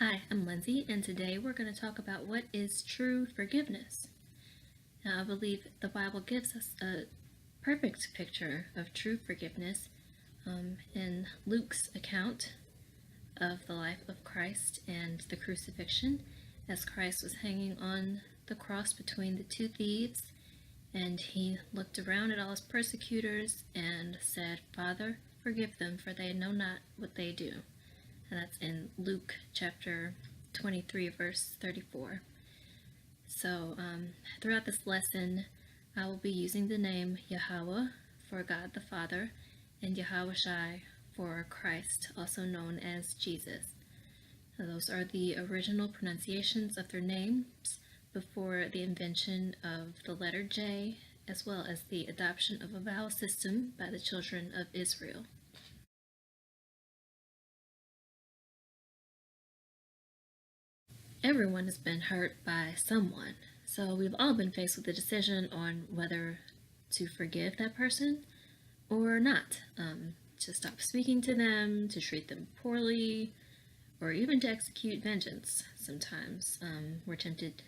Hi, I'm Lindsay, and today we're going to talk about what is true forgiveness. Now, I believe the Bible gives us a perfect picture of true forgiveness in Luke's account of the life of Christ and the crucifixion, as Christ was hanging on the cross between the two thieves, and he looked around at all his persecutors and said, "Father, forgive them, for they know not what they do." And that's in Luke chapter 23, verse 34. So throughout this lesson, I will be using the name Yahweh for God the Father and Yahweh for Christ, also known as Jesus. Now, those are the original pronunciations of their names before the invention of the letter J, as well as the adoption of a vowel system by the children of Israel. Everyone has been hurt by someone, so we've all been faced with a decision on whether to forgive that person or not, to stop speaking to them, to treat them poorly, or even to execute vengeance. Sometimes we're tempted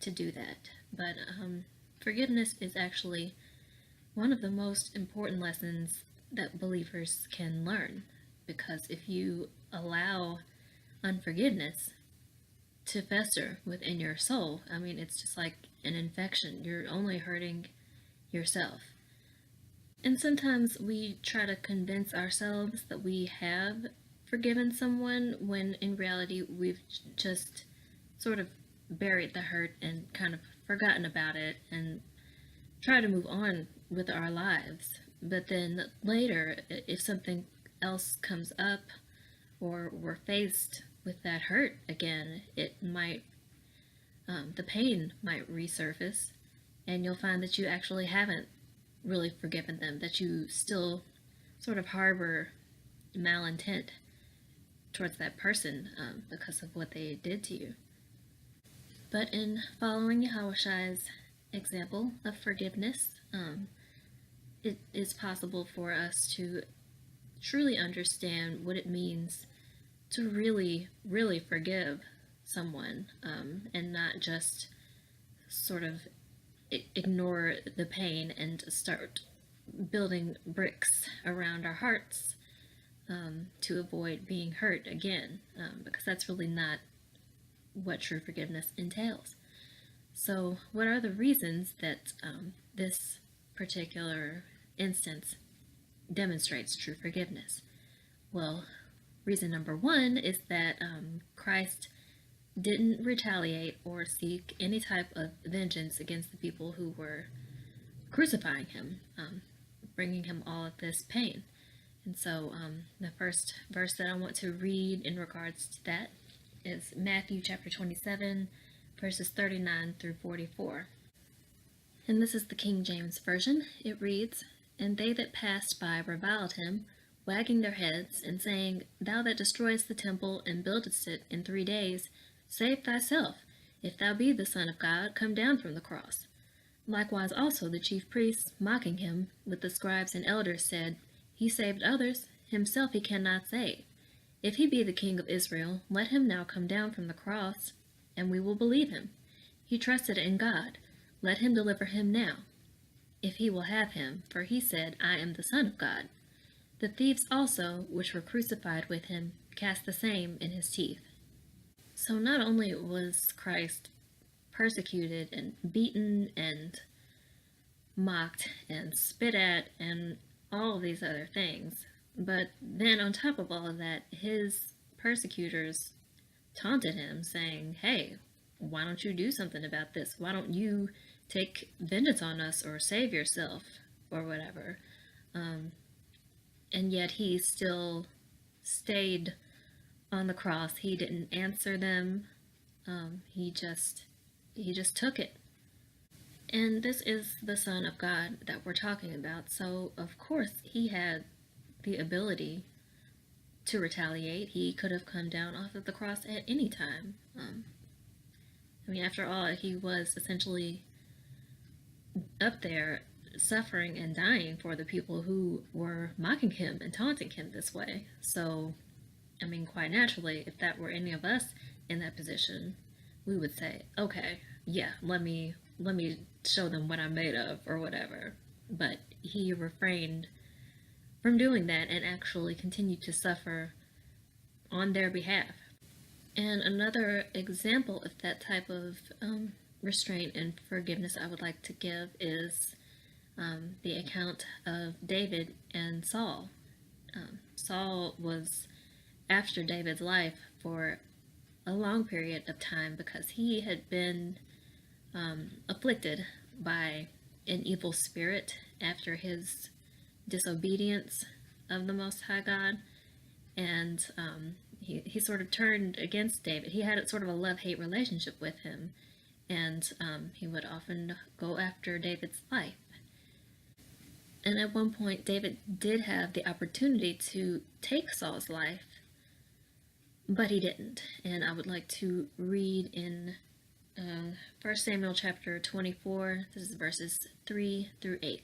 to do that, but forgiveness is actually one of the most important lessons that believers can learn, because if you allow unforgiveness to fester within your soul, it's just like an infection. You're only hurting yourself. And sometimes we try to convince ourselves that we have forgiven someone when in reality we've just sort of buried the hurt and kind of forgotten about it and try to move on with our lives. But then later, if something else comes up or we're faced with that hurt again, the pain might resurface, and you'll find that you actually haven't really forgiven them, that you still sort of harbor malintent towards that person because of what they did to you. But in following Yahweh's example of forgiveness, it is possible for us to truly understand what it means to really, really forgive someone, and not just sort of ignore the pain and start building bricks around our hearts to avoid being hurt again, because that's really not what true forgiveness entails. So, what are the reasons that this particular instance demonstrates true forgiveness? Well, reason number one is that Christ didn't retaliate or seek any type of vengeance against the people who were crucifying him, bringing him all of this pain. And so the first verse that I want to read in regards to that is Matthew chapter 27, verses 39 through 44. And this is the King James Version. It reads, "And they that passed by reviled him, wagging their heads, and saying, Thou that destroyest the temple and buildest it in 3 days, save thyself. If thou be the Son of God, come down from the cross. Likewise also the chief priests, mocking him, with the scribes and elders, said, He saved others, himself he cannot save. If he be the King of Israel, let him now come down from the cross, and we will believe him. He trusted in God. Let him deliver him now, if he will have him, for he said, I am the Son of God. The thieves also, which were crucified with him, cast the same in his teeth." So not only was Christ persecuted and beaten and mocked and spit at and all of these other things, but then on top of all of that, his persecutors taunted him, saying, "Hey, why don't you do something about this? Why don't you take vengeance on us or save yourself or whatever?" And yet he still stayed on the cross. He didn't answer them. He just took it. And this is the Son of God that we're talking about. So of course he had the ability to retaliate. He could have come down off of the cross at any time. After all, he was essentially up there suffering and dying for the people who were mocking him and taunting him this way. So I mean, quite naturally, if that were any of us in that position, we would say, okay, yeah, let me show them what I'm made of or whatever. But he refrained from doing that and actually continued to suffer on their behalf. And another example of that type of restraint and forgiveness I would like to give is the account of David and Saul. Saul was after David's life for a long period of time because he had been afflicted by an evil spirit after his disobedience of the Most High God, and he sort of turned against David. He had sort of a love-hate relationship with him, and he would often go after David's life. And at one point, David did have the opportunity to take Saul's life, but he didn't. And I would like to read in 1 Samuel chapter 24, this is verses 3 through 8.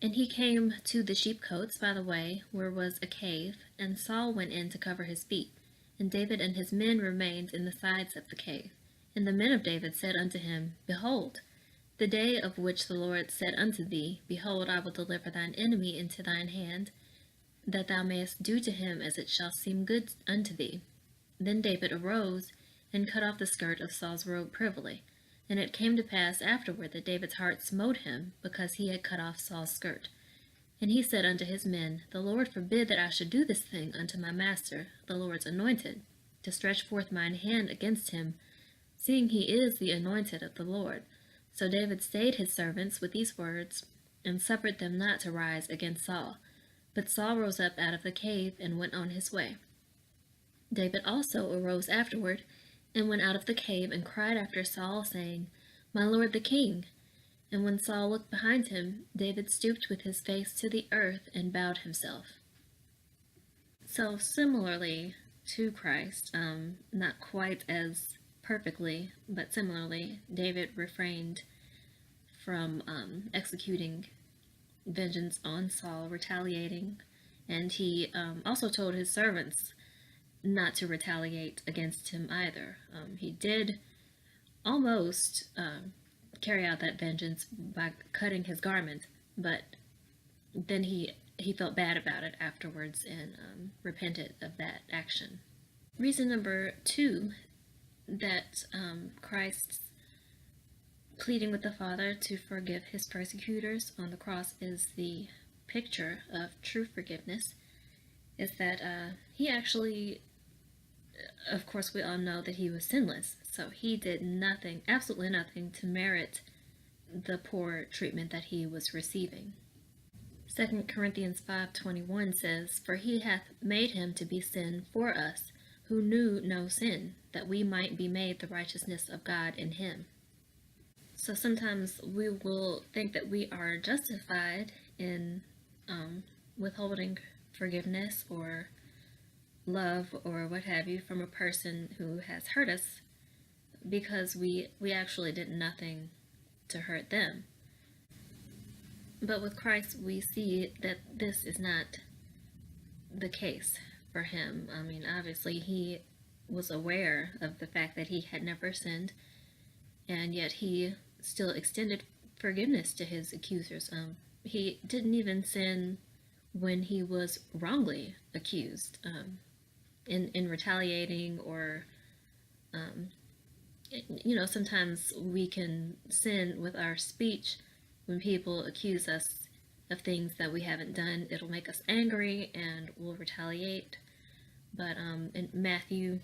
And he came to the sheepcotes by the way, where was a cave, and Saul went in to cover his feet. And David and his men remained in the sides of the cave. And the men of David said unto him, Behold, the day of which the Lord said unto thee, Behold, I will deliver thine enemy into thine hand, that thou mayest do to him as it shall seem good unto thee. Then David arose, and cut off the skirt of Saul's robe privily. And it came to pass afterward that David's heart smote him, because he had cut off Saul's skirt. And he said unto his men, The Lord forbid that I should do this thing unto my master, the Lord's anointed, to stretch forth mine hand against him, seeing he is the anointed of the Lord. So David stayed his servants with these words, and suffered them not to rise against Saul. But Saul rose up out of the cave, and went on his way. David also arose afterward, and went out of the cave, and cried after Saul, saying, My lord the king. And when Saul looked behind him, David stooped with his face to the earth, and bowed himself. So similarly to Christ, not quite as perfectly, but similarly, David refrained from executing vengeance on Saul, retaliating, and he also told his servants not to retaliate against him either. He did almost carry out that vengeance by cutting his garment, but then he felt bad about it afterwards and repented of that action. Reason number 2 that Christ's pleading with the Father to forgive his persecutors on the cross is the picture of true forgiveness, is that he actually, of course we all know that he was sinless, so he did nothing, absolutely nothing, to merit the poor treatment that he was receiving. 2 Corinthians 5:21 says, For he hath made him to be sin for us, who knew no sin, that we might be made the righteousness of God in him. So sometimes we will think that we are justified in withholding forgiveness or love or what have you from a person who has hurt us because we actually did nothing to hurt them. But with Christ, we see that this is not the case for him. I mean, obviously, he was aware of the fact that he had never sinned, and yet he still extended forgiveness to his accusers. He didn't even sin when he was wrongly accused, in retaliating or, sometimes we can sin with our speech. When people accuse us of things that we haven't done, it'll make us angry and we'll retaliate. But in Matthew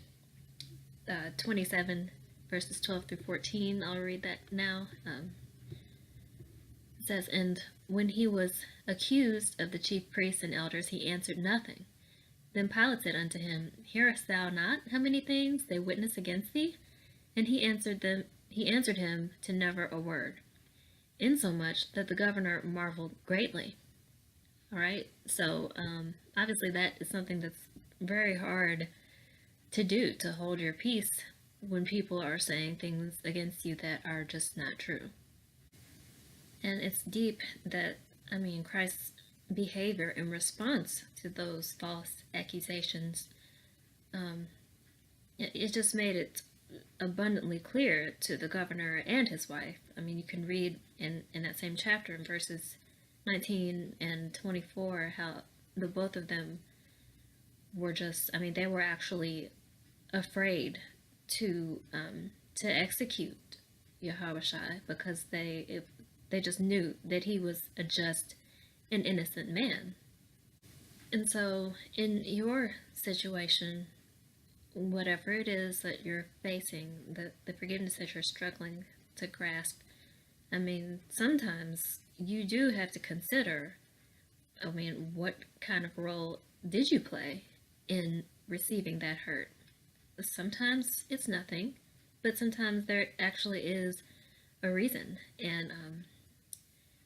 27, verses 12 through 14, I'll read that now. It says, And when he was accused of the chief priests and elders, he answered nothing. Then Pilate said unto him, Hearest thou not how many things they witness against thee? And he answered him to never a word, insomuch that the governor marveled greatly. All right, so obviously that is something that's very hard to do, to hold your peace when people are saying things against you that are just not true. And it's deep that, Christ's behavior in response to those false accusations um, it just made it abundantly clear to the governor and his wife. I mean, you can read in that same chapter in verses 19 and 24 how the both of them were just, I mean, they were actually afraid to execute Yahushua because they just knew that he was a just and innocent man. And so, in your situation, whatever it is that you're facing, the forgiveness that you're struggling to grasp, I mean, sometimes you do have to consider, I mean, what kind of role did you play in receiving that hurt? Sometimes it's nothing, but sometimes there actually is a reason. And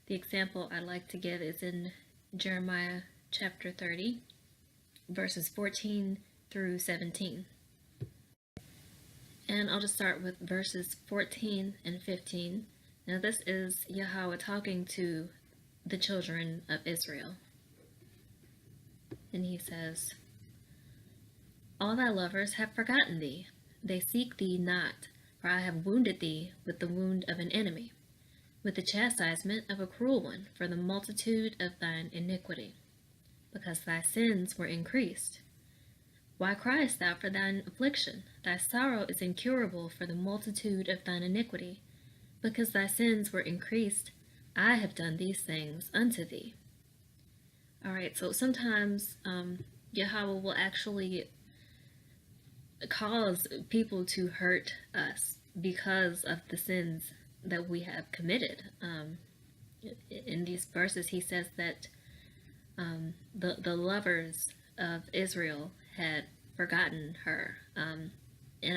the example I'd like to give is in Jeremiah chapter 30, verses 14 through 17. And I'll just start with verses 14 and 15. Now, this is Yahweh talking to the children of Israel. And he says, "All thy lovers have forgotten thee. They seek thee not, for I have wounded thee with the wound of an enemy, with the chastisement of a cruel one, for the multitude of thine iniquity, because thy sins were increased. Why criest thou for thine affliction? Thy sorrow is incurable for the multitude of thine iniquity, because thy sins were increased. I have done these things unto thee." All right, so sometimes Yahweh will actually cause people to hurt us because of the sins that we have committed. In these verses, he says that the lovers of Israel had forgotten her. And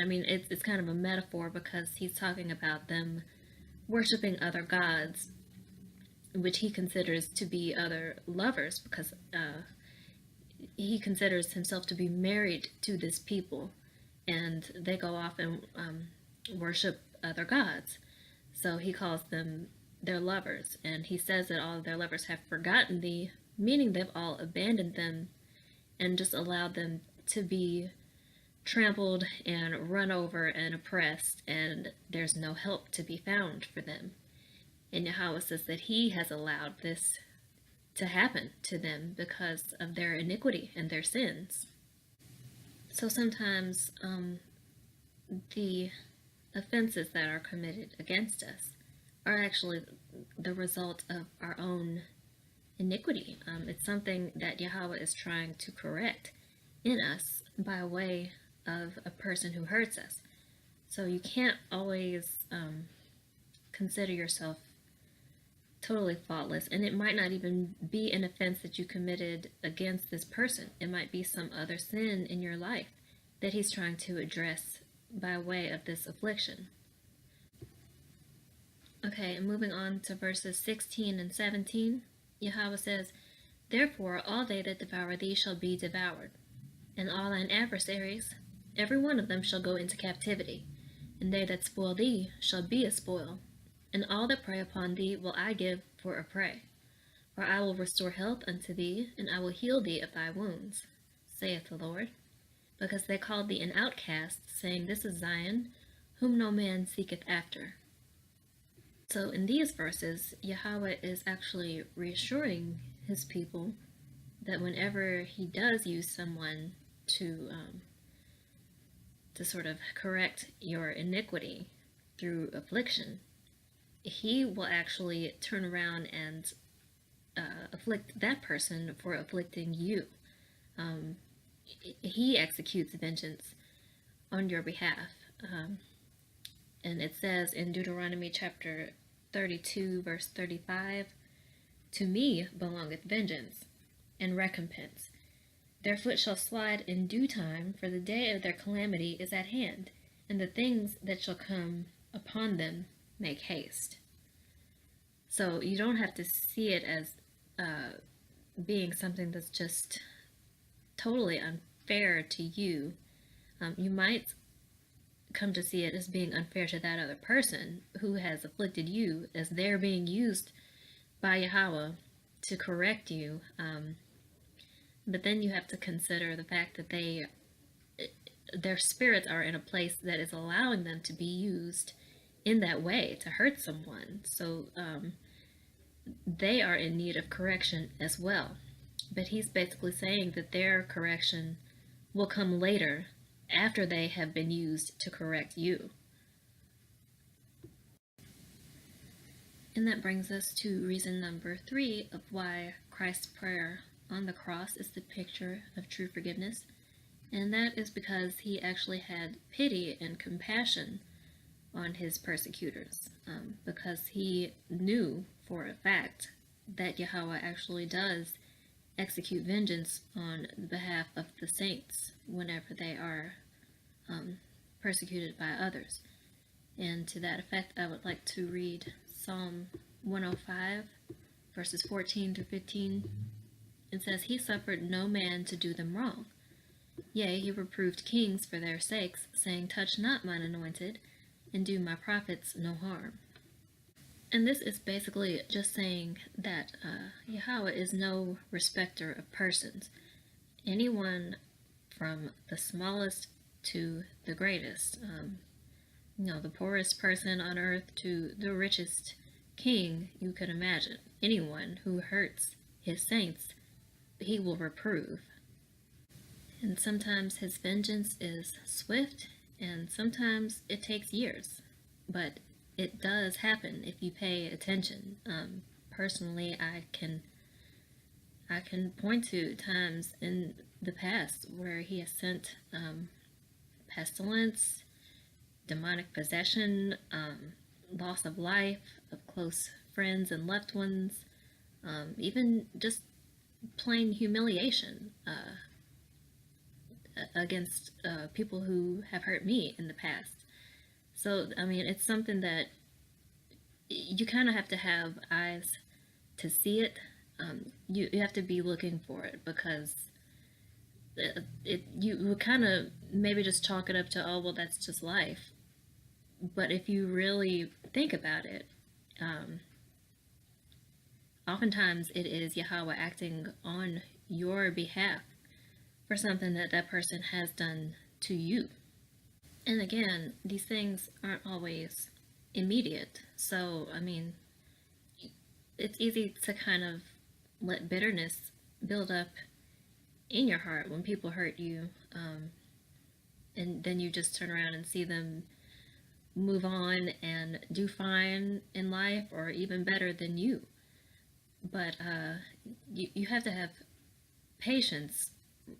I mean, it's kind of a metaphor because he's talking about them worshiping other gods, which he considers to be other lovers, because he considers himself to be married to this people, and they go off and worship other gods. So he calls them their lovers, and he says that all of their lovers have forgotten thee, meaning they've all abandoned them and just allowed them to be trampled and run over and oppressed, and there's no help to be found for them. And Yahweh says that he has allowed this to happen to them because of their iniquity and their sins. So sometimes the offenses that are committed against us are actually the result of our own iniquity. It's something that Yahweh is trying to correct in us by way of a person who hurts us. So you can't always consider yourself totally faultless, and it might not even be an offense that you committed against this person. It might be some other sin in your life that he's trying to address by way of this affliction. Okay, and moving on to verses 16 and 17, Yahweh says, "Therefore all they that devour thee shall be devoured, and all thine adversaries, every one of them shall go into captivity, and they that spoil thee shall be a spoil, and all that prey upon thee will I give for a prey. For I will restore health unto thee, and I will heal thee of thy wounds, saith the Lord. Because they called thee an outcast, saying, This is Zion, whom no man seeketh after." So in these verses, Yahweh is actually reassuring his people that whenever he does use someone to sort of correct your iniquity through affliction, he will actually turn around and afflict that person for afflicting you. He executes vengeance on your behalf. And it says in Deuteronomy chapter 32, verse 35, "To me belongeth vengeance and recompense. Their foot shall slide in due time, for the day of their calamity is at hand, and the things that shall come upon them make haste." So you don't have to see it as being something that's just totally unfair to you. You might come to see it as being unfair to that other person who has afflicted you, as they're being used by Yahweh to correct you. But then you have to consider the fact that they their spirits are in a place that is allowing them to be used in that way to hurt someone. So they are in need of correction as well. But he's basically saying that their correction will come later after they have been used to correct you. And that brings us to reason number 3 of why Christ's prayer on the cross is the picture of true forgiveness. And that is because he actually had pity and compassion on his persecutors, because he knew for a fact that Yahweh actually does execute vengeance on behalf of the saints whenever they are persecuted by others. And to that effect, I would like to read Psalm 105, verses 14 to 15. It says, "He suffered no man to do them wrong. Yea, he reproved kings for their sakes, saying, Touch not mine anointed, and do my prophets no harm." And this is basically just saying that Yahweh is no respecter of persons. Anyone from the smallest to the greatest, the poorest person on earth to the richest king you could imagine, anyone who hurts his saints, he will reprove. And sometimes his vengeance is swift, and sometimes it takes years. But it does happen if you pay attention. Personally, I can point to times in the past where he has sent pestilence, demonic possession, loss of life of close friends and loved ones, even just plain humiliation against people who have hurt me in the past. So, I mean, it's something that you kind of have to have eyes to see it. You have to be looking for it, because you would kind of maybe just chalk it up to, oh, well, that's just life. But if you really think about it, oftentimes it is Yahweh acting on your behalf for something that that person has done to you. And again, these things aren't always immediate. So, I mean, it's easy to kind of let bitterness build up in your heart when people hurt you, and then you just turn around and see them move on and do fine in life, or even better than you. But you have to have patience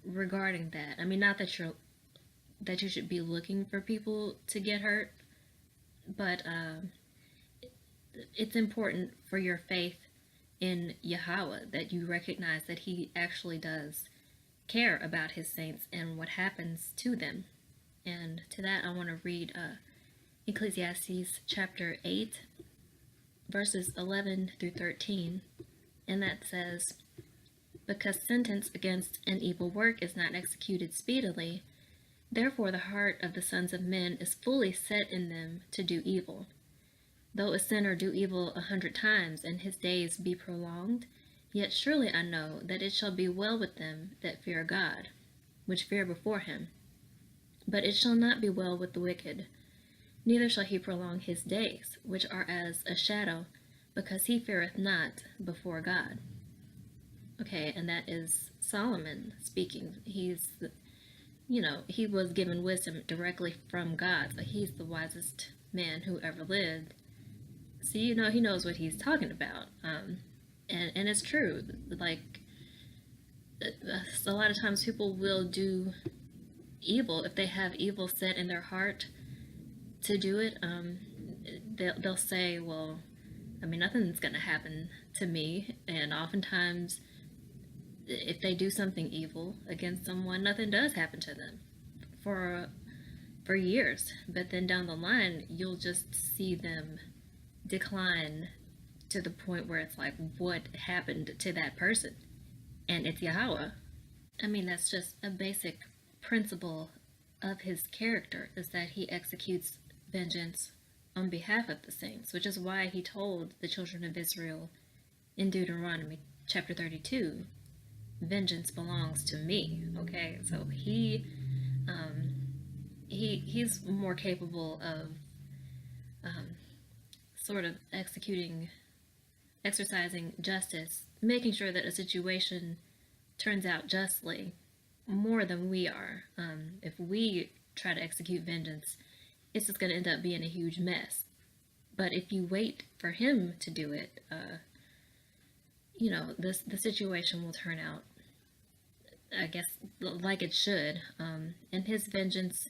regarding that. I mean, not that you should be looking for people to get hurt, but it's important for your faith in Yahweh that you recognize that he actually does care about his saints and what happens to them. And to that, I want to read Ecclesiastes chapter 8, verses 11 through 13. And that says, "Because sentence against an evil work is not executed speedily, therefore the heart of the sons of men is fully set in them to do evil. Though a sinner do evil 100 times, and his days be prolonged, yet surely I know that it shall be well with them that fear God, which fear before him. But it shall not be well with the wicked, neither shall he prolong his days, which are as a shadow, because he feareth not before God." Okay, and that is Solomon speaking. He was given wisdom directly from God, so he's the wisest man who ever lived. So he knows what he's talking about. And it's true. Like, a lot of times people will do evil if they have evil set in their heart to do it. They'll say, well, I mean, nothing's going to happen to me. And oftentimes, if they do something evil against someone, nothing does happen to them for years. But then down the line, you'll just see them decline to the point where it's like, what happened to that person? And it's Yahweh. I mean, that's just a basic principle of his character, is that he executes vengeance on behalf of the saints, which is why he told the children of Israel in Deuteronomy chapter 32, vengeance belongs to me. Okay, so he He's more capable of sort of exercising justice, making sure that a situation turns out justly more than we are. If we try to execute vengeance, it's just going to end up being a huge mess. But if you wait for him to do it, the situation will turn out, I guess, like it should. And his vengeance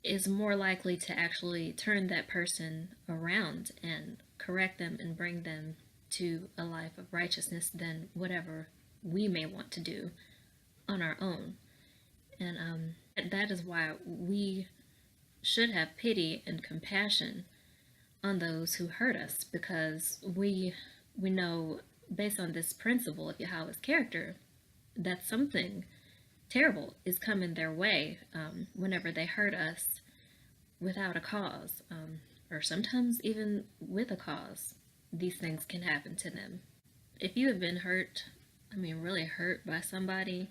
is more likely to actually turn that person around and correct them and bring them to a life of righteousness than whatever we may want to do on our own. And that is why we should have pity and compassion on those who hurt us, because we know, based on this principle of Yahweh's character, that something terrible is coming their way whenever they hurt us without a cause, or sometimes even with a cause. These things can happen to them. If you have been hurt, really hurt by somebody,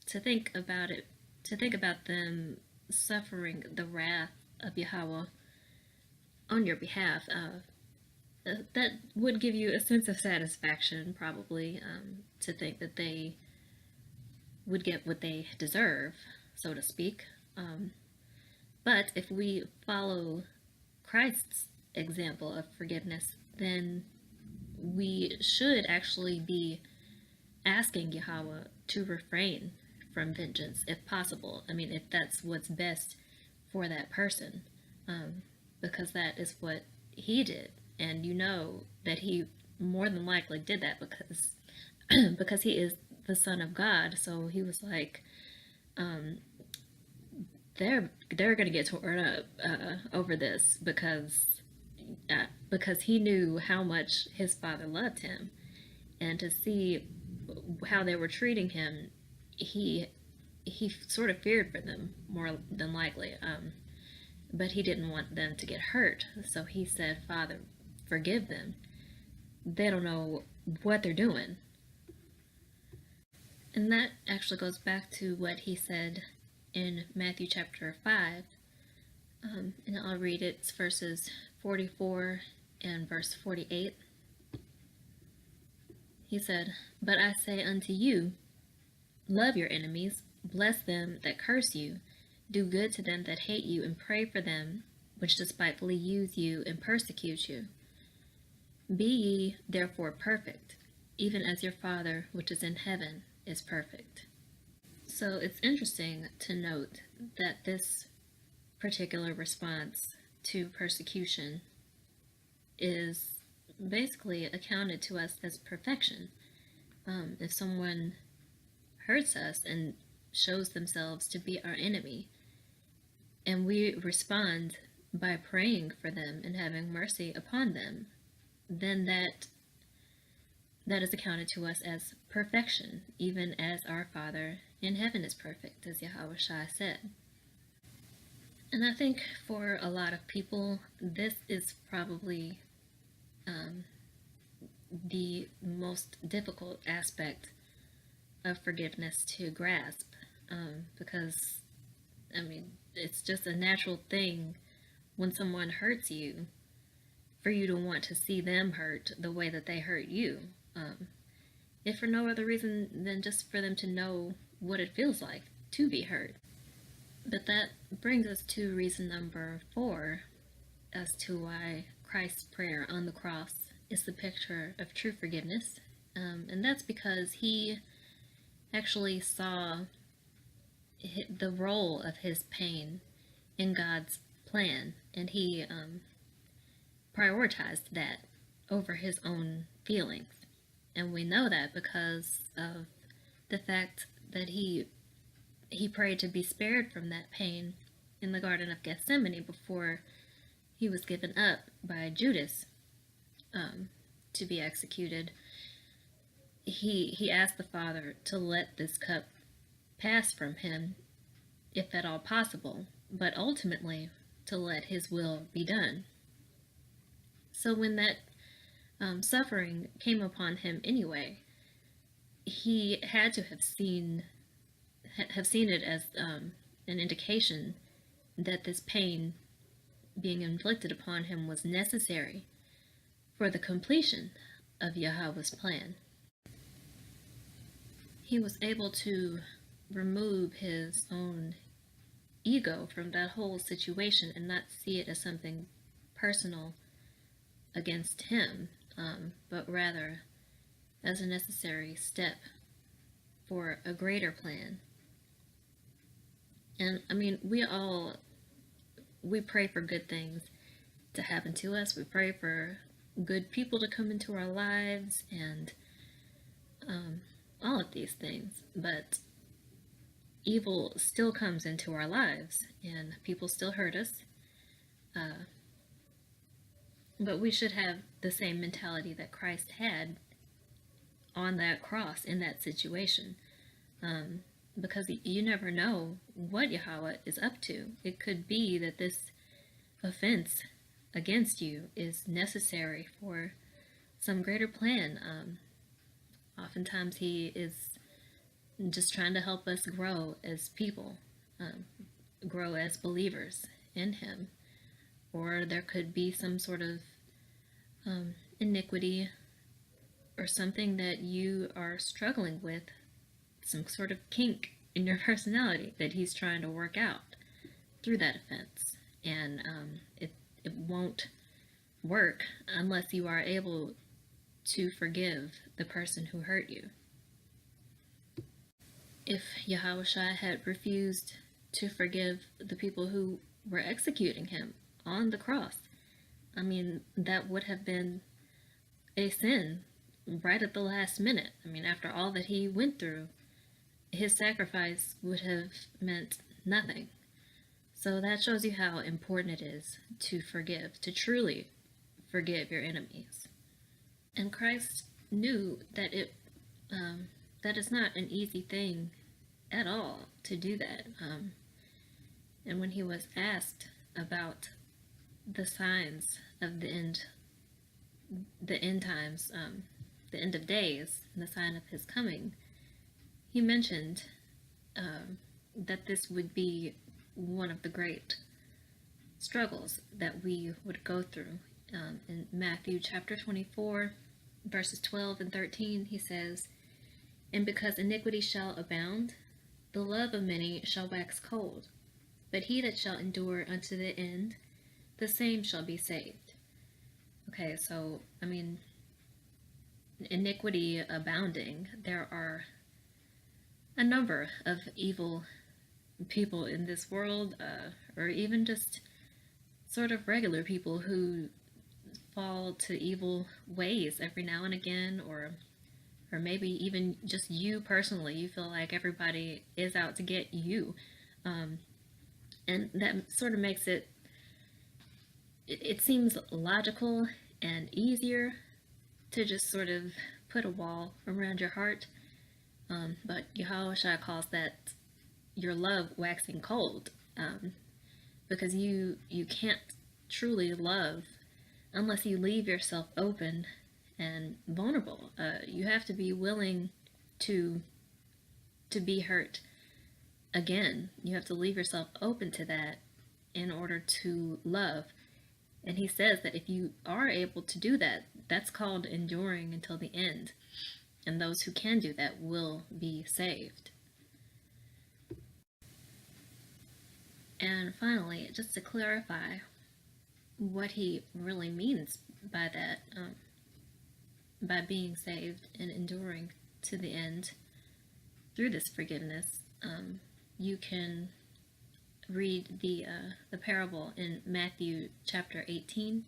to think about them suffering the wrath of Yahweh on your behalf, that would give you a sense of satisfaction, probably, to think that they would get what they deserve, so to speak. But if we follow Christ's example of forgiveness, then we should actually be asking Yahweh to refrain from vengeance if possible. If that's what's best for that person, because that is what he did. And you know that he more than likely did that because because he is the Son of God. So he was like, they're gonna get torn up over this because he knew how much his Father loved him, and to see how they were treating him, he sort of feared for them more than likely. But he didn't want them to get hurt, so he said, "Father, forgive them. They don't know what they're doing." And that actually goes back to what he said in Matthew chapter 5. And I'll read it. It's verses 44 and verse 48. He said, "But I say unto you, love your enemies, bless them that curse you, do good to them that hate you, and pray for them which despitefully use you and persecute you. Be ye therefore perfect, even as your Father which is in heaven is perfect." So it's interesting to note that this particular response to persecution is basically accounted to us as perfection. If someone hurts us and shows themselves to be our enemy, and we respond by praying for them and having mercy upon them, then that is accounted to us as perfection, even as our Father in heaven is perfect, as Yahweh Shai said. And I think for a lot of people, this is probably the most difficult aspect of forgiveness to grasp, because it's just a natural thing when someone hurts you for you to want to see them hurt the way that they hurt you, if for no other reason than just for them to know what it feels like to be hurt. But that brings us to reason number 4 as to why Christ's prayer on the cross is the picture of true forgiveness, and that's because he actually saw the role of his pain in God's plan, and he prioritized that over his own feelings. And we know that because of the fact that he prayed to be spared from that pain in the Garden of Gethsemane before he was given up by Judas to be executed. He asked the Father to let this cup pass from him, if at all possible, but ultimately to let his will be done. So when that suffering came upon him anyway, he had to have seen have seen it as an indication that this pain being inflicted upon him was necessary for the completion of Yahweh's plan. He was able to remove his own ego from that whole situation and not see it as something personal against him, but rather as a necessary step for a greater plan. And I mean, we pray for good things to happen to us. We pray for good people to come into our lives and all of these things. But evil still comes into our lives and people still hurt us. But we should have the same mentality that Christ had on that cross in that situation. Because you never know what Yahweh is up to. It could be that this offense against you is necessary for some greater plan. Oftentimes he is just trying to help us grow as people, grow as believers in him. Or there could be some sort of iniquity or something that you are struggling with, some sort of kink in your personality that he's trying to work out through that offense. And it won't work unless you are able to forgive the person who hurt you. If Yahushua had refused to forgive the people who were executing him on the cross, I mean, that would have been a sin right at the last minute. I mean, after all that he went through, his sacrifice would have meant nothing. So that shows you how important it is to forgive, to truly forgive your enemies. And Christ knew that that is not an easy thing at all to do that. And when he was asked about the signs of the end times, the end of days, and the sign of his coming, he mentioned that this would be one of the great struggles that we would go through. In Matthew chapter 24, verses 12 and 13, he says, "And because iniquity shall abound, the love of many shall wax cold. But he that shall endure unto the end, the same shall be saved." Okay, so, I mean, iniquity abounding, there are a number of evil people in this world, or even just sort of regular people who fall to evil ways every now and again, or maybe even just you personally, you feel like everybody is out to get you, and that sort of makes it seems logical and easier to just sort of put a wall around your heart, but Yahushua calls that your love waxing cold, because you can't truly love unless you leave yourself open and vulnerable. You have to be willing to be hurt again. You have to leave yourself open to that in order to love. And he says that if you are able to do that, that's called enduring until the end. And those who can do that will be saved. And finally, just to clarify what he really means by that, by being saved and enduring to the end through this forgiveness, you can read the parable in Matthew chapter 18,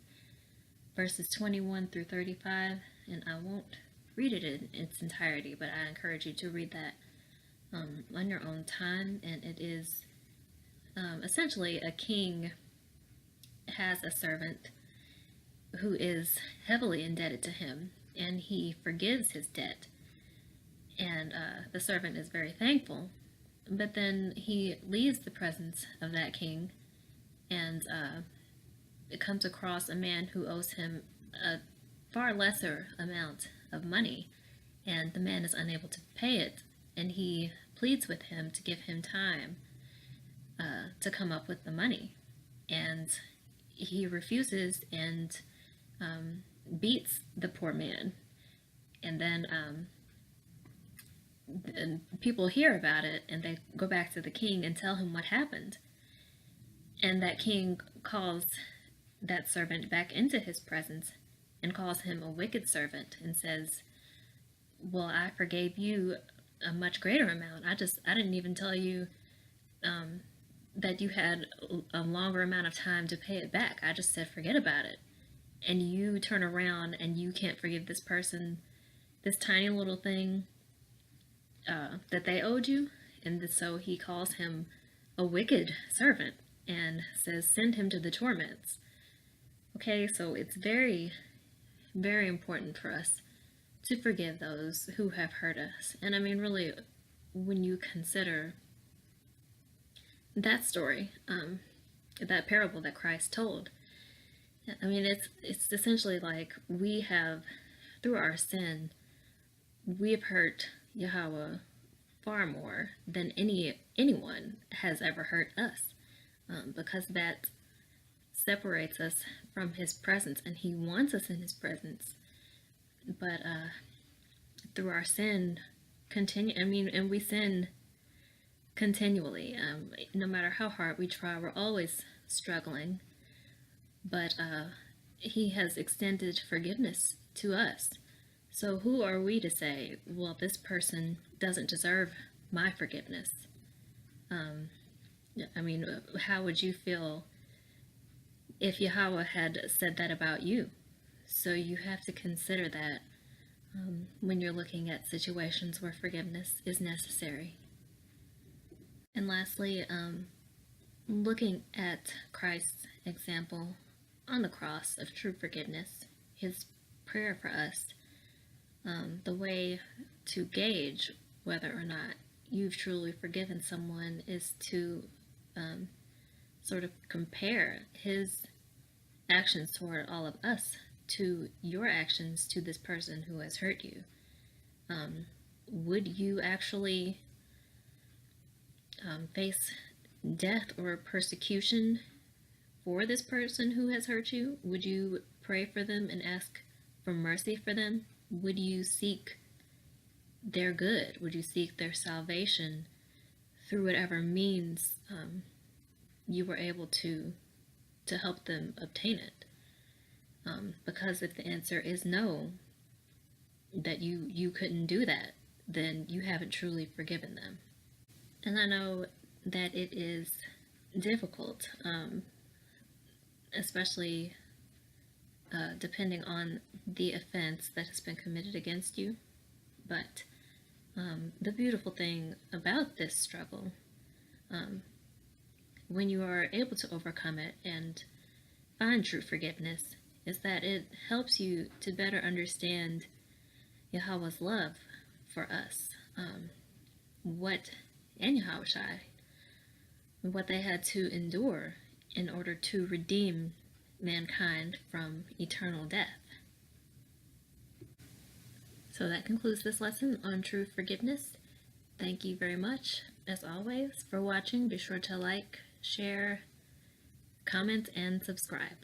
verses 21 through 35, and I won't read it in its entirety, but I encourage you to read that on your own time. And it is essentially a king has a servant who is heavily indebted to him, and he forgives his debt, and the servant is very thankful. But then he leaves the presence of that king, and it comes across a man who owes him a far lesser amount of money, and the man is unable to pay it, and he pleads with him to give him time to come up with the money. And he refuses and beats the poor man. And then and people hear about it, and they go back to the king and tell him what happened. And that king calls that servant back into his presence and calls him a wicked servant and says, well, I forgave you a much greater amount. I didn't even tell you that you had a longer amount of time to pay it back. I just said forget about it. And you turn around and you can't forgive this person this tiny little thing that they owed you. And so he calls him a wicked servant and says send him to the torments. Okay, so it's very, very important for us to forgive those who have hurt us. And I mean, really, when you consider that story, that parable that Christ told, I mean, it's essentially like we have, through our sin, we've hurt Yahweh far more than anyone has ever hurt us, because that separates us from his presence, and he wants us in his presence. But through our sin, and we sin continually. No matter how hard we try, we're always struggling. But he has extended forgiveness to us. So who are we to say, well, this person doesn't deserve my forgiveness? I mean, how would you feel if Yahweh had said that about you? So you have to consider that when you're looking at situations where forgiveness is necessary. And lastly, looking at Christ's example on the cross of true forgiveness, his prayer for us, the way to gauge whether or not you've truly forgiven someone is to sort of compare his actions toward all of us to your actions to this person who has hurt you. Would you actually face death or persecution for this person who has hurt you? Would you pray for them and ask for mercy for them? Would you seek their good? Would you seek their salvation through whatever means you were able to help them obtain it? Because if the answer is no, that you couldn't do that, then you haven't truly forgiven them. And I know that it is difficult, especially depending on the offense that has been committed against you. But the beautiful thing about this struggle, when you are able to overcome it and find true forgiveness, is that it helps you to better understand Yahweh's love for us, and Yahweh Shai, what they had to endure in order to redeem mankind from eternal death. So that concludes this lesson on true forgiveness. Thank you very much, as always, for watching. Be sure to like, share, comment, and subscribe.